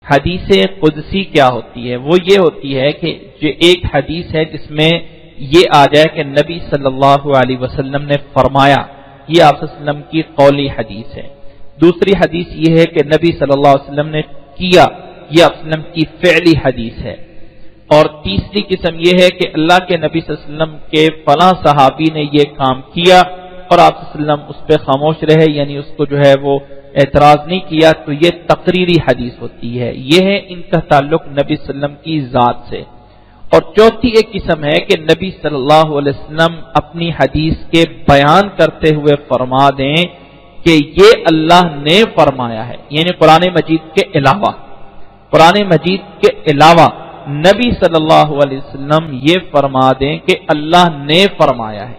حدیث قدسی کیا ہوتی ہے؟ وہ یہ ہوتی ہے کہ جو ایک حدیث ہے جس میں یہ آ جائے کہ نبی صلی اللہ علیہ وسلم نے فرمایا، یہ آپ صلی اللہ علیہ وسلم کی قولی حدیث ہے۔ دوسری حدیث یہ ہے کہ نبی صلی اللہ علیہ وسلم نے کیا، یہ آپ صلی اللہ علیہ وسلم کی فعلی حدیث ہے۔ اور تیسری قسم یہ ہے کہ اللہ کے نبی صلی اللہ علیہ وسلم کے فلاں صحابی نے یہ کام کیا اور آپ صلی اللہ علیہ وسلم اس پہ خاموش رہے، یعنی اس کو جو ہے وہ اعتراض نہیں کیا، تو یہ تقریری حدیث ہوتی ہے۔ یہ ہے ان کا تعلق نبی صلی اللہ علیہ وسلم کی ذات سے۔ اور چوتھی ایک قسم ہے کہ نبی صلی اللہ علیہ وسلم اپنی حدیث کے بیان کرتے ہوئے فرما دیں کہ یہ اللہ نے فرمایا ہے، یعنی قرآن مجید کے علاوہ، قرآن مجید کے علاوہ نبی صلی اللہ علیہ وسلم یہ فرما دیں کہ اللہ نے فرمایا ہے،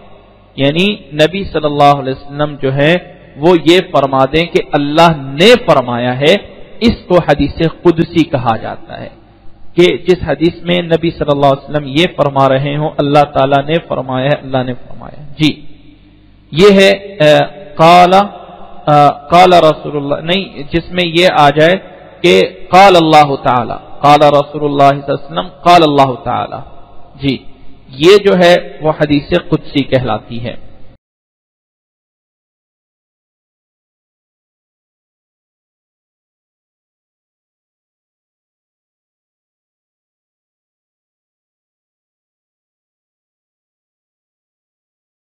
یعنی نبی صلی اللہ علیہ وسلم جو ہے وہ یہ فرما دیں کہ اللہ نے فرمایا ہے، اس کو حدیث قدسی کہا جاتا ہے، کہ جس حدیث میں نبی صلی اللہ علیہ وسلم یہ فرما رہے ہوں اللہ تعالیٰ نے فرمایا ہے، اللہ نے فرمایا ہے۔ جی یہ ہے قال رسول اللہ، نہیں جس میں یہ آ جائے کہ قال اللہ تعالی، قال رسول اللہ صلی اللہ علیہ وسلم، قال اللہ تعالی، جی یہ جو ہے وہ حدیث قدسی کہلاتی ہے۔